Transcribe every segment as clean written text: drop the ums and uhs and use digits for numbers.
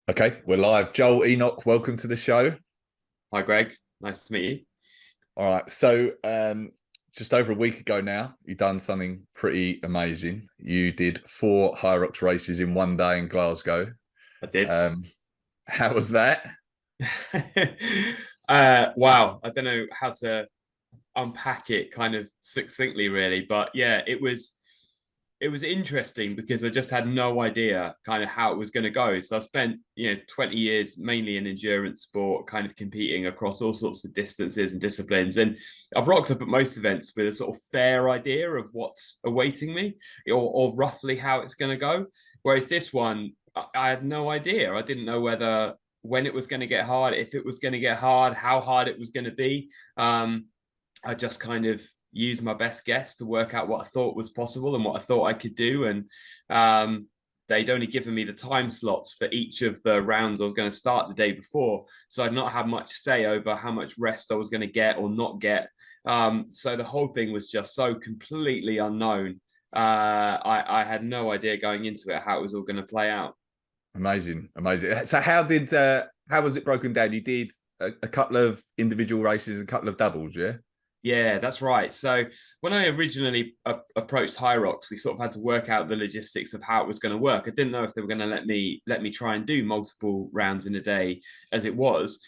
Okay, we're live. Joel, Enoch, welcome to the show. Hi, Greg. Nice to meet you. All right, just over a week ago now, you done something pretty amazing. You did four HYROX races in one day in Glasgow. I did. Um, how was that? Wow. I don't know how to unpack it kind of succinctly, really, but yeah, it was interesting because I just had no idea kind of how it was going to go. So I spent 20 years mainly in endurance sport, kind of competing across all sorts of distances and disciplines, and I've rocked up at most events with a sort of fair idea of what's awaiting me, or roughly how it's going to go. Whereas this one, I had no idea. I didn't know whether when it was going to get hard, if it was going to get hard, how hard it was going to be. I just kind of used my best guess to work out what I thought was possible and what I thought I could do. And they'd only given me the time slots for each of the rounds I was going to start the day before. So I'd not had much say over how much rest I was going to get or not get. So the whole thing was just so completely unknown. I had no idea going into it how it was all going to play out. Amazing, amazing. So how was it broken down? You did a couple of individual races, a couple of doubles, yeah? Yeah, that's right. So when I originally approached HYROX, we sort of had to work out the logistics of how it was going to work. I didn't know if they were going to let me try and do multiple rounds in a day as it was.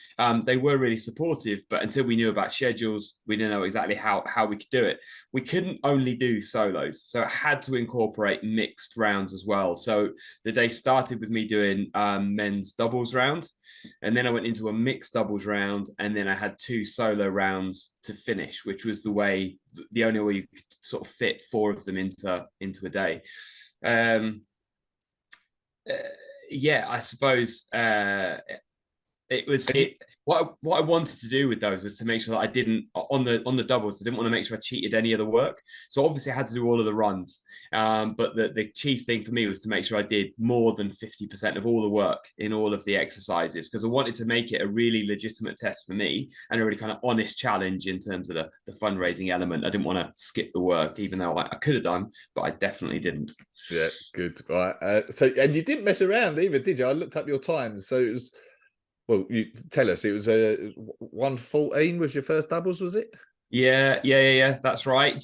They were really supportive, but until we knew about schedules, we didn't know exactly how we could do it. We couldn't only do solos, so it had to incorporate mixed rounds as well. So the day started with me doing men's doubles round. And then I went into a mixed doubles round, and then I had two solo rounds to finish, which was the only way you could sort of fit four of them into a day. Um, uh, yeah, I suppose it was And you, it what I wanted to do with those was to make sure that I didn't on the doubles. I didn't want to make sure I cheated any of the work. So obviously I had to do all of the runs. But the chief thing for me was to make sure I did more than 50% of all the work in all of the exercises, because I wanted to make it a really legitimate test for me and a really kind of honest challenge in terms of the fundraising element. I didn't want to skip the work, even though I could have done, but I definitely didn't. yeah, good. Right. And you didn't mess around either, did you? I looked up your times, so it was. Well, you tell us. It was a 1:14 was your first doubles, was it? Yeah. That's right.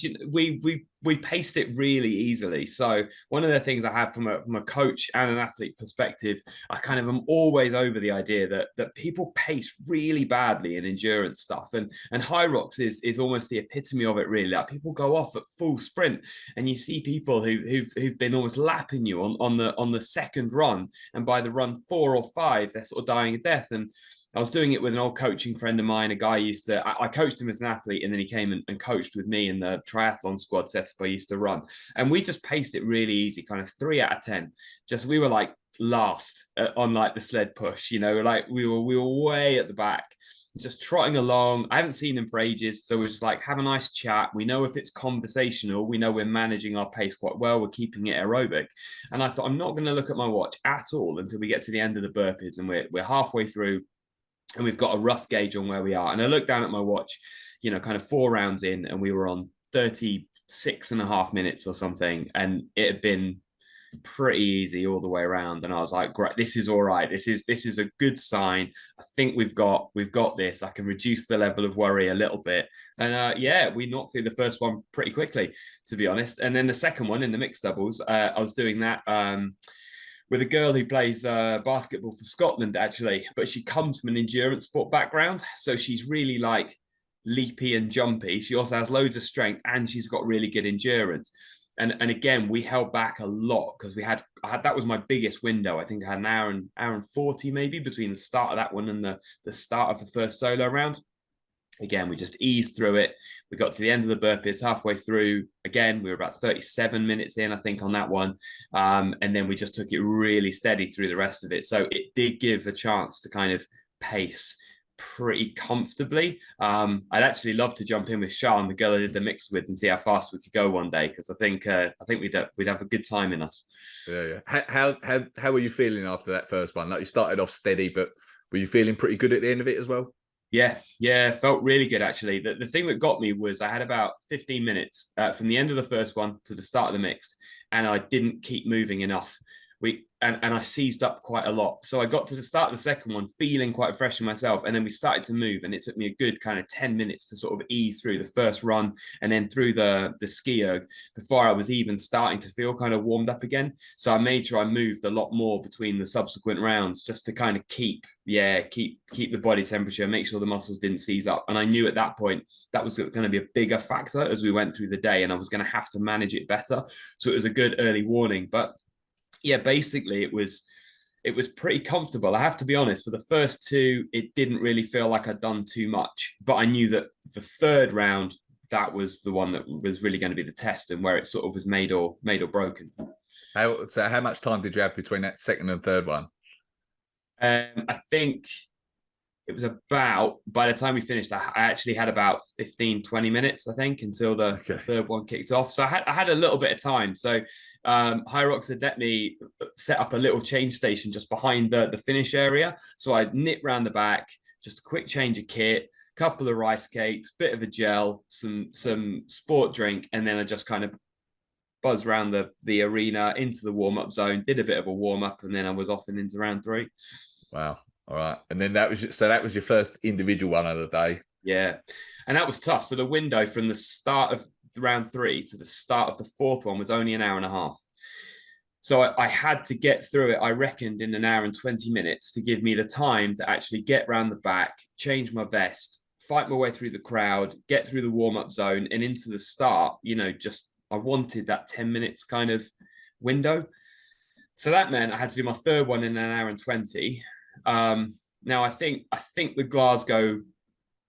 We paced it really easily. So one of the things I have from a coach and an athlete perspective, I kind of am always over the idea that people pace really badly in endurance stuff, and HYROX is almost the epitome of it. Really, like people go off at full sprint, and you see people who've been almost lapping you on the second run, and by the run four or five, they're sort of dying a death. And I was doing it with an old coaching friend of mine. A guy I coached him as an athlete, and then he came and coached with me in the triathlon squad setup I used to run. And we just paced it really easy, kind of 3 out of 10. Just we were like last on like the sled push, like we were way at the back, just trotting along. I haven't seen him for ages, so we're just like have a nice chat. We know if it's conversational, we know we're managing our pace quite well. We're keeping it aerobic. And I thought I'm not going to look at my watch at all until we get to the end of the burpees, and we're halfway through and we've got a rough gauge on where we are. And I looked down at my watch, kind of 4 rounds in, and we were on 36 and a half minutes or something. And it had been pretty easy all the way around. And I was like, great, this is all right. This is a good sign. I think we've got this. I can reduce the level of worry a little bit. And yeah, we knocked through the first one pretty quickly, to be honest. And then the second one in the mixed doubles, I was doing that. With a girl who plays basketball for Scotland, actually, but she comes from an endurance sport background. So she's really like leapy and jumpy. She also has loads of strength and she's got really good endurance. And again, we held back a lot because I had that was my biggest window. I think I had an hour and 40 maybe between the start of that one and the start of the first solo round. Again, we just eased through it. We got to the end of the burpees halfway through. Again, we were about 37 minutes in, I think, on that one. And then we just took it really steady through the rest of it. So it did give a chance to kind of pace pretty comfortably. I'd actually love to jump in with Sean, the girl I did the mix with, and see how fast we could go one day, because I think we'd have a good time in us. Yeah, yeah. How were you feeling after that first one? Like you started off steady, but were you feeling pretty good at the end of it as well? Yeah, felt really good actually. The thing that got me was I had about 15 minutes from the end of the first one to the start of the mixed, and I didn't keep moving enough. and I seized up quite a lot. So I got to the start of the second one feeling quite fresh in myself. And then we started to move, and it took me a good kind of 10 minutes to sort of ease through the first run and then through the ski erg before I was even starting to feel kind of warmed up again. So I made sure I moved a lot more between the subsequent rounds just to kind of keep the body temperature, make sure the muscles didn't seize up. And I knew at that point that was going to be a bigger factor as we went through the day, and I was going to have to manage it better. So it was a good early warning. But yeah, basically it was pretty comfortable. I have to be honest, for the first two, it didn't really feel like I'd done too much, but I knew that the third round, that was the one that was really going to be the test, and where it sort of was made or broken. So how much time did you have between that second and third one? I think it was about, by the time we finished, I actually had about 15-20 minutes, I think, until the third one kicked off. So I had a little bit of time. So HYROX had let me set up a little change station just behind the finish area. So I'd nip round the back, just a quick change of kit, couple of rice cakes, bit of a gel, some sport drink, and then I just kind of buzzed around the arena into the warm-up zone, did a bit of a warm-up, and then I was off and into round 3. Wow. All right. And then that was your first individual one of the day. Yeah. And that was tough. So the window from the start of round 3 to the start of the fourth one was only an hour and a half. So I had to get through it, I reckoned, in an hour and 20 minutes to give me the time to actually get round the back, change my vest, fight my way through the crowd, get through the warm-up zone and into the start. Just I wanted that 10 minutes kind of window. So that meant I had to do my third one in an hour and 20. Now I think the Glasgow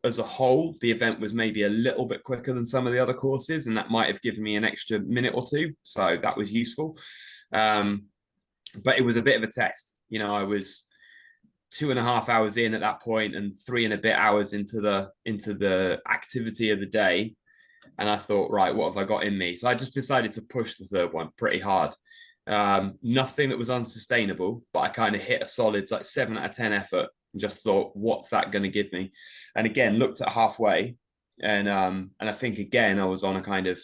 as a whole, the event was maybe a little bit quicker than some of the other courses, and that might have given me an extra minute or two. So that was useful. But it was a bit of a test. I was 2.5 hours in at that point and 3 and a bit hours into the activity of the day. And I thought, right, what have I got in me? So I just decided to push the third one pretty hard. Nothing that was unsustainable, but I kind of hit a solid 7 out of 10 effort and just thought, what's that going to give me? And again, looked at halfway, and I think again I was on a kind of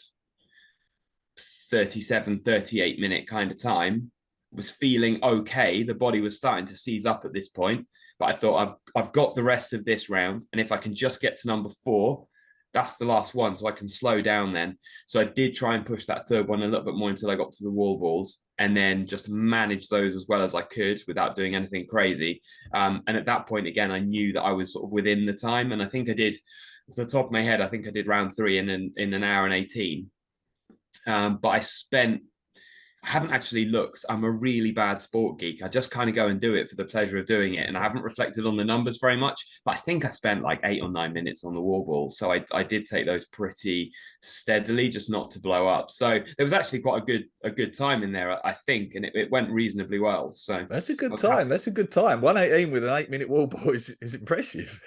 37-38 minute kind of time, was feeling okay. The body was starting to seize up at this point, but I thought I've got the rest of this round, and if I can just get to number 4, that's the last one, so I can slow down then. So I did try and push that third one a little bit more until I got to the wall balls, and then just manage those as well as I could without doing anything crazy. And at that point, again, I knew that I was sort of within the time, and I think I did, off the top of my head, I think I did round 3 in an hour and 18. But I haven't actually looked. I'm a really bad sport geek. I just kind of go and do it for the pleasure of doing it. And I haven't reflected on the numbers very much, but I think I spent like 8 or 9 minutes on the wall ball. So I did take those pretty steadily, just not to blow up. So there was actually quite a good time in there, I think, and it went reasonably well. So that's a good time. That's a good time. 1:18 with an 8-minute wall ball is impressive.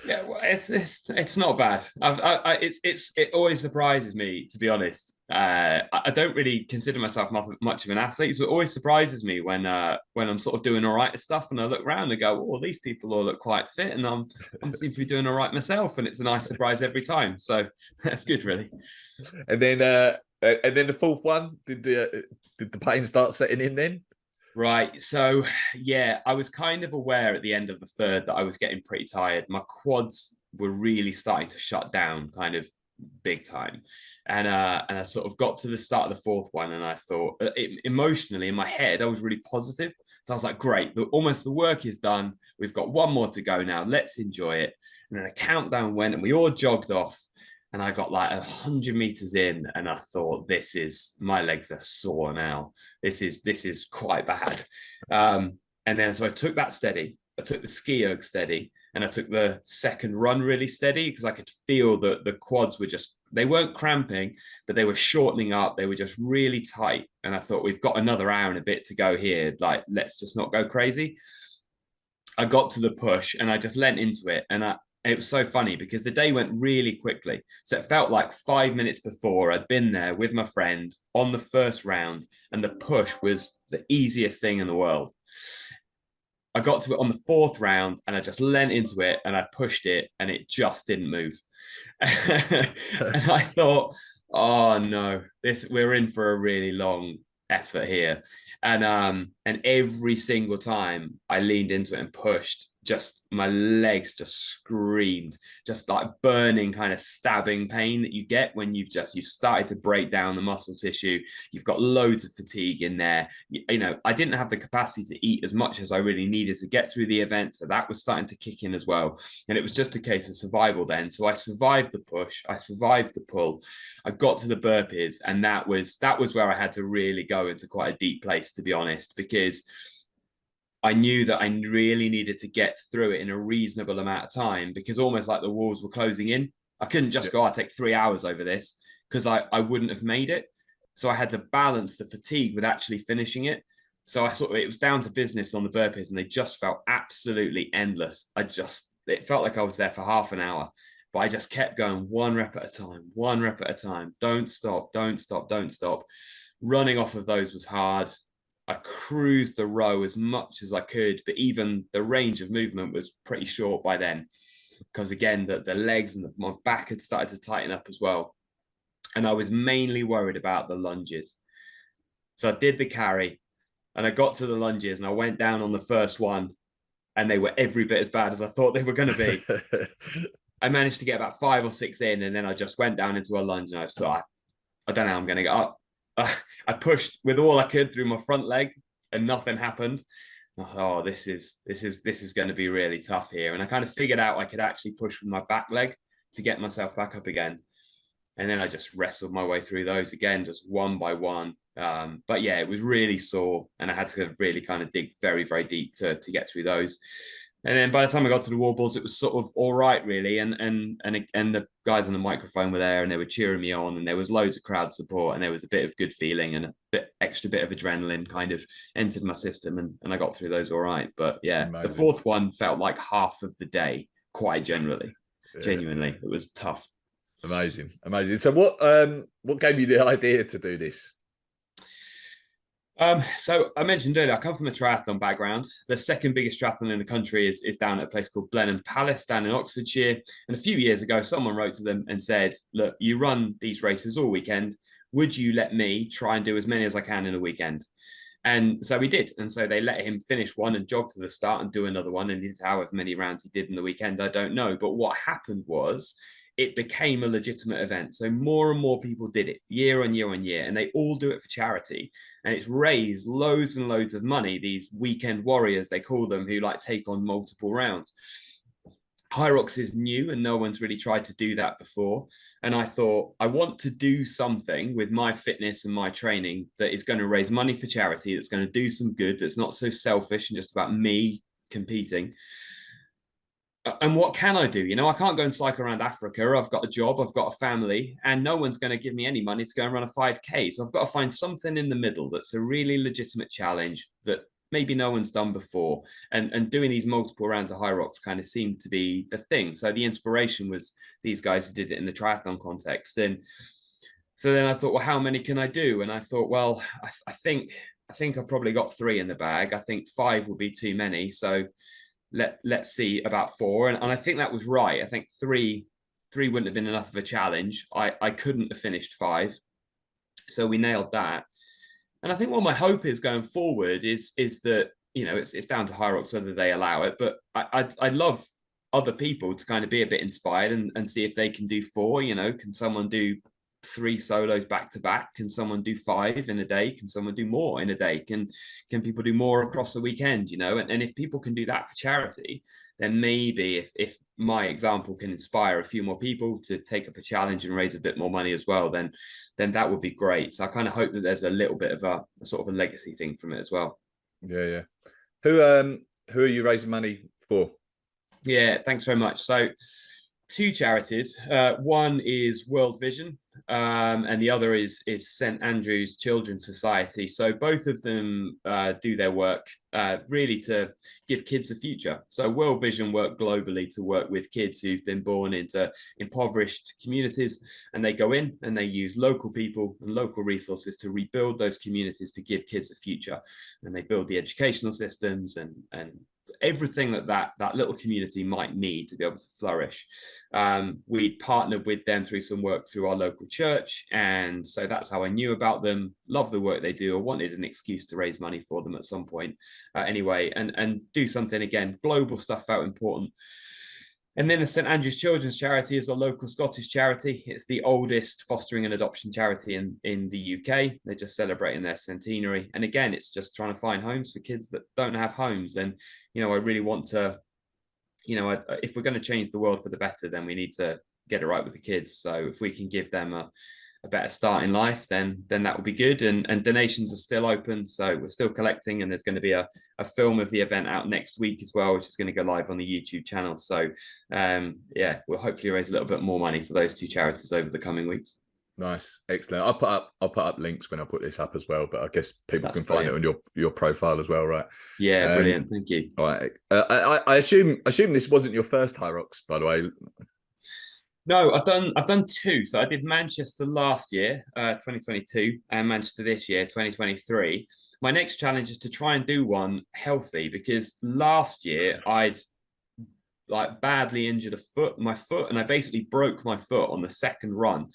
Yeah, well, it's not bad. It always surprises me, to be honest. I don't really consider myself much of an athlete, so it always surprises me when I'm sort of doing all right at stuff, and I look around and go, "Oh, these people all look quite fit," and I'm seem to be doing all right myself, and it's a nice surprise every time. So that's good, really. And then the fourth one, did the pain start setting in then? Right. So yeah, I was kind of aware at the end of the third that I was getting pretty tired. My quads were really starting to shut down, kind of big time. And I sort of got to the start of the fourth one, and I thought, emotionally in my head, I was really positive. So I was like, great, almost the work is done. We've got one more to go now. Let's enjoy it. And then a countdown went, and we all jogged off. And I got like 100 meters in, and I thought, my legs are sore now. This is quite bad. And then so I took that steady. I took the ski erg steady, and I took the second run really steady, because I could feel that the quads were they weren't cramping, but they were shortening up. They were just really tight. And I thought, we've got another hour and a bit to go here. Like, let's just not go crazy. I got to the push, and I just leant into it. And it was so funny because the day went really quickly. So it felt like 5 minutes before I'd been there with my friend on the first round, and the push was the easiest thing in the world. I got to it on the fourth round, and I just leant into it, and I pushed it, and it just didn't move. And I thought, oh no, we're in for a really long effort here. And every single time I leaned into it and pushed, just my legs just screamed, just like burning kind of stabbing pain that you get when you started to break down the muscle tissue. You've got loads of fatigue in there. You know, I didn't have the capacity to eat as much as I really needed to get through the event, so that was starting to kick in as well. And it was just a case of survival then. So I survived the push, I survived the pull, I got to the burpees, and that was where I had to really go into quite a deep place, to be honest, because I knew that I really needed to get through it in a reasonable amount of time, because almost like the walls were closing in. I couldn't just go, I'll take 3 hours over this, because I wouldn't have made it. So I had to balance the fatigue with actually finishing it. So it was down to business on the burpees, and they just felt absolutely endless. It felt like I was there for half an hour, but I just kept going one rep at a time, one rep at a time. Don't stop, don't stop, don't stop. Running off of those was hard. I cruised the row as much as I could, but even the range of movement was pretty short by then, because again, the legs and my back had started to tighten up as well. And I was mainly worried about the lunges. So I did the carry, and I got to the lunges, and I went down on the first one, and they were every bit as bad as I thought they were going to be. I managed to get about 5 or 6 in, and then I just went down into a lunge, and I thought, I don't know how I'm going to get up. I pushed with all I could through my front leg, and nothing happened. I thought, oh, this is going to be really tough here. And I kind of figured out I could actually push with my back leg to get myself back up again. And then I just wrestled my way through those again, just one by one. But yeah, it was really sore, and I had to really kind of dig very, very deep to get through those. And then by the time I got to the wall balls, it was sort of all right, really. And the guys on the microphone were there, and they were cheering me on, and there was loads of crowd support, and there was a bit of good feeling, and a extra bit of adrenaline kind of entered my system, and I got through those all right. But yeah, Amazing. The fourth one felt like half of the day, quite generally. Genuinely, it was tough. Amazing. So what gave you the idea to do this? So I mentioned earlier, I come from a triathlon background. The second biggest triathlon in the country is down at a place called Blenheim Palace down in Oxfordshire. And a few years ago, someone wrote to them and said, look, you run these races all weekend. Would you let me try and do as many as I can in a weekend? And so we did. And so they let him finish one and jog to the start and do another one. And he did however many rounds he did in the weekend, I don't know. But what happened was it became a legitimate event. So more and more people did it year on year on year, and they all do it for charity. And it's raised loads and loads of money, these weekend warriors, they call them, who like take on multiple rounds. HYROX is new, and no one's really tried to do that before. And I thought, I want to do something with my fitness and my training that is going to raise money for charity, that's going to do some good, that's not so selfish and just about me competing. And what can I do? You know, I can't go and cycle around Africa. I've got a job, I've got a family, and no one's going to give me any money to go and run a 5K. So I've got to find something in the middle that's a really legitimate challenge that maybe no one's done before. And doing these multiple rounds of HYROX kind of seemed to be the thing. So the inspiration was these guys who did it in the triathlon context. And so then I thought, well, how many can I do? And I thought, well, I think I've probably got 3 in the bag. I think 5 would be too many. So let's see about 4. And I think that was right. I think three wouldn't have been enough of a challenge. I couldn't have finished 5. So we nailed that. And I think what my hope is going forward is that, you know, it's down to HYROX whether they allow it, but I'd love other people to kind of be a bit inspired and see if they can do 4. You know, can someone do 3 solos back to back? Can someone do 5 in a day? Can someone do more in a day? Can people do more across the weekend? You know, and if people can do that for charity, then maybe if my example can inspire a few more people to take up a challenge and raise a bit more money as well, then that would be great. So I kind of hope that there's a little bit of a sort of a legacy thing from it as well. Yeah. Who are you raising money for? Yeah, thanks very much. So 2 charities. One is World Vision, and the other is St Andrew's Children's Society. So both of them do their work really to give kids a future. So World Vision work globally to work with kids who've been born into impoverished communities, and they go in and they use local people and local resources to rebuild those communities to give kids a future. And they build the educational systems and everything that little community might need to be able to flourish. We partnered with them through some work through our local church, and so that's how I knew about them. Love the work they do. I wanted an excuse to raise money for them at some point, anyway, and do something again. Global stuff felt important. And then the St Andrew's Children's Charity is a local Scottish charity. It's the oldest fostering and adoption charity in the UK. They're just celebrating their centenary. And again, it's just trying to find homes for kids that don't have homes. And, I really want to, if we're going to change the world for the better, then we need to get it right with the kids. So if we can give them a better start in life, then that will be good. And donations are still open, so we're still collecting, and there's going to be a film of the event out next week as well, which is going to go live on the YouTube channel. So we'll hopefully raise a little bit more money for those two charities over the coming weeks. Nice, excellent. I'll put up links when I put this up as well, but I guess people can find it on your profile as well, right? Yeah, brilliant. Thank you. All right. I assume this wasn't your first HYROX, by the way. No, I've done two. So I did Manchester last year, 2022, and Manchester this year, 2023. My next challenge is to try and do one healthy, because last year I'd badly injured my foot, and I basically broke my foot on the second run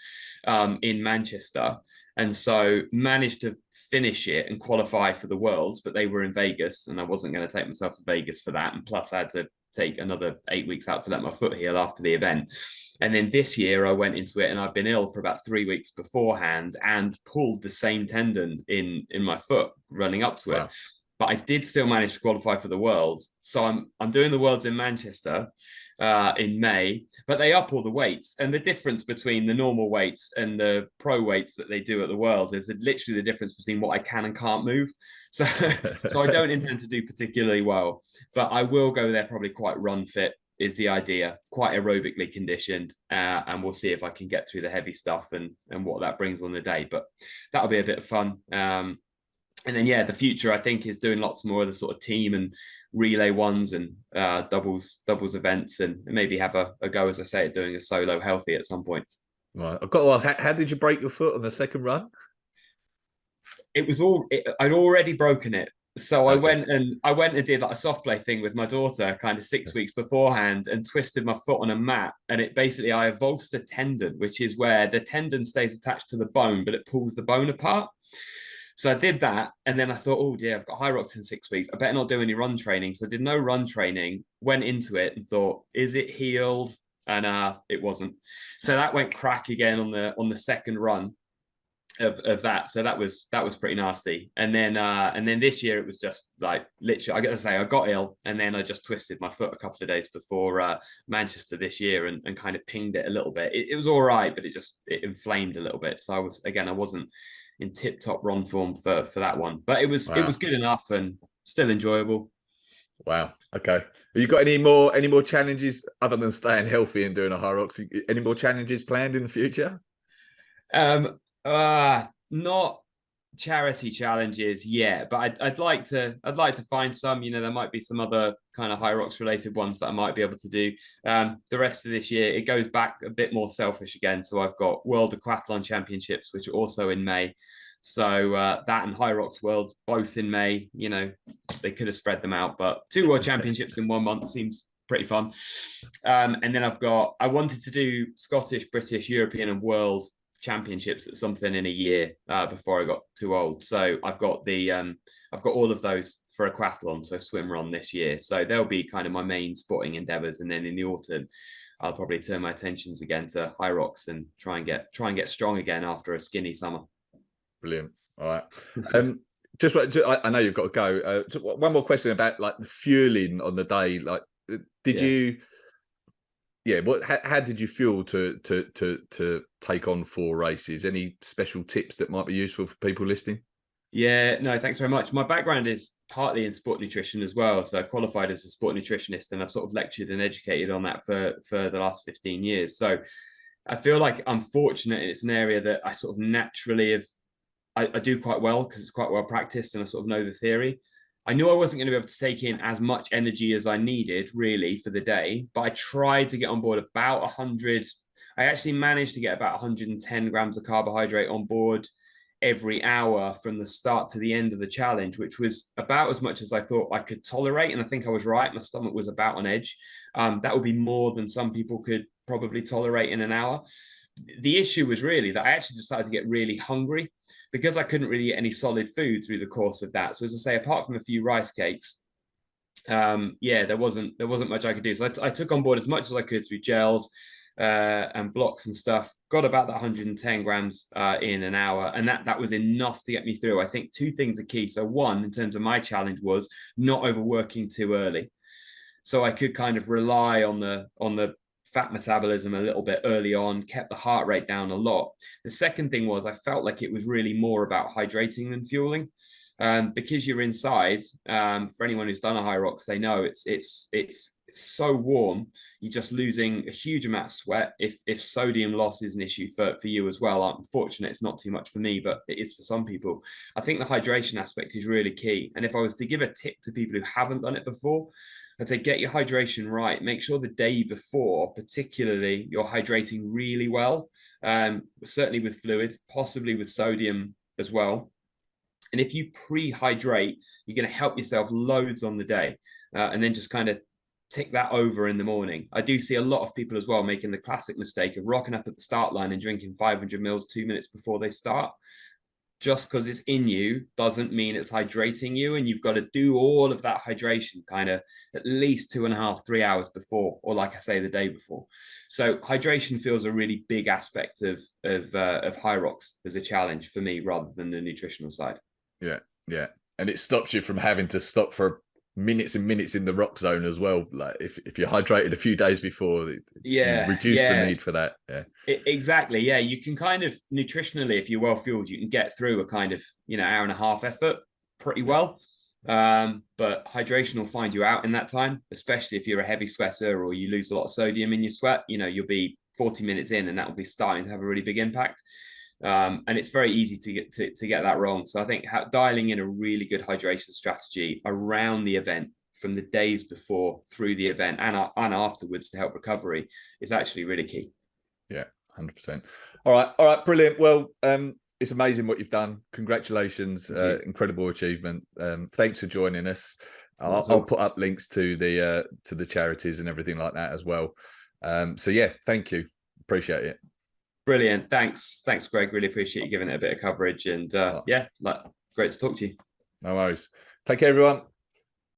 in Manchester. And so managed to finish it and qualify for the Worlds, but they were in Vegas, and I wasn't going to take myself to Vegas for that. And plus I had to take another 8 weeks out to let my foot heal after the event. And then this year I went into it, and I've been ill for about 3 weeks beforehand and pulled the same tendon in my foot running up to it. But I did still manage to qualify for the Worlds. So I'm doing the Worlds in Manchester in May, but they up all the weights. And the difference between the normal weights and the pro weights that they do at the World is literally the difference between what I can and can't move. So I don't intend to do particularly well, but I will go there probably quite run fit is the idea, quite aerobically conditioned, and we'll see if I can get through the heavy stuff and what that brings on the day. But that'll be a bit of fun. And then, the future, I think, is doing lots more of the sort of team and relay ones and doubles events, and maybe have a go, as I say, at doing a solo healthy at some point. Right. I've got. Well, how did you break your foot on the second run? I'd already broken it. So I went and did like a soft play thing with my daughter kind of 6 weeks beforehand, and twisted my foot on a mat. And I avulsed a tendon, which is where the tendon stays attached to the bone, but it pulls the bone apart. So I did that, and then I thought, oh dear, I've got HYROX in 6 weeks. I better not do any run training. So I did no run training, went into it and thought, is it healed? And it wasn't. So that went crack again on the second run of that. So that was pretty nasty. And then this year it was just like literally, I gotta say, I got ill, and then I just twisted my foot a couple of days before Manchester this year, and kind of pinged it a little bit. It was all right, but it inflamed a little bit. So I wasn't in tip-top run form for that one, but it was good enough and still enjoyable. Wow. Okay. Have you got any more challenges other than staying healthy and doing a HYROX? Any more challenges planned in the future? Not charity challenges yet, but I'd like to find some. There might be some other kind of HYROX related ones that I might be able to do. The rest of this year, it goes back a bit more selfish again. So I've got World Aquathlon Championships, which are also in May. So that and HYROX World both in May. They could have spread them out, but 2 World Championships in 1 month seems pretty fun. And then I wanted to do Scottish, British, European, and World Championships at something in a year before I got too old. So I've got all of those for aquathlon, so swim run this year. So they'll be kind of my main sporting endeavors. And then in the autumn, I'll probably turn my attentions again to HYROX and try and get strong again after a skinny summer. Brilliant. All right. Just I know you've got to go. One more question about like the fueling on the day. Like, did you? Yeah. How did you fuel to take on 4 races? Any special tips that might be useful for people listening? Yeah, no, thanks very much. My background is partly in sport nutrition as well. So I qualified as a sport nutritionist, and I've sort of lectured and educated on that for the last 15 years. So I feel like I'm fortunate, and it's an area that I sort of naturally I do quite well because it's quite well practiced, and I sort of know the theory. I knew I wasn't going to be able to take in as much energy as I needed really for the day, but I tried to get on board about 100. I actually managed to get about 110 grams of carbohydrate on board every hour from the start to the end of the challenge, which was about as much as I thought I could tolerate. And I think I was right. My stomach was about on edge. That would be more than some people could probably tolerate in an hour. The issue was really that I actually just started to get really hungry because I couldn't really eat any solid food through the course of that. So as I say, apart from a few rice cakes, there wasn't much I could do. So I took on board as much as I could through gels and blocks and stuff. Got about that 110 grams in an hour, and that was enough to get me through. I think two things are key. So one, in terms of my challenge, was not overworking too early, so I could kind of rely on the fat metabolism a little bit early on, kept the heart rate down a lot. The second thing was I felt like it was really more about hydrating than fueling. Because you're inside, for anyone who's done a HYROX, they know it's so warm, you're just losing a huge amount of sweat. If sodium loss is an issue for you as well, I'm fortunate it's not too much for me, but it is for some people. I think the hydration aspect is really key. And if I was to give a tip to people who haven't done it before, I'd say get your hydration right. Make sure the day before, particularly, you're hydrating really well, certainly with fluid, possibly with sodium as well. And if you pre-hydrate, you're going to help yourself loads on the day, and then just kind of tick that over in the morning. I do see a lot of people as well making the classic mistake of rocking up at the start line and drinking 500 mils 2 minutes before they start. Just because it's in you doesn't mean it's hydrating you, and you've got to do all of that hydration kind of at least 2.5, 3 hours before, or like I say, the day before. So hydration feels a really big aspect of HYROX as a challenge for me, rather than the nutritional side. Yeah, and it stops you from having to stop for minutes and minutes in the rock zone as well. Like if you're hydrated a few days before, you reduce the need for that. Exactly. Yeah, you can kind of nutritionally, if you're well fueled, you can get through a kind of hour and a half effort pretty well. But hydration will find you out in that time, especially if you're a heavy sweater or you lose a lot of sodium in your sweat. You'll be 40 minutes in, and that will be starting to have a really big impact. And it's very easy to get that wrong. So I think dialing in a really good hydration strategy around the event, from the days before through the event and afterwards to help recovery, is actually really key. Yeah, 100%. All right, brilliant. Well, it's amazing what you've done. Congratulations, incredible achievement. Thanks for joining us. I'll put up links to the charities and everything like that as well. So yeah, thank you. Appreciate it. Brilliant. Thanks, Greg. Really appreciate you giving it a bit of coverage. And great to talk to you. No worries. Take care, everyone.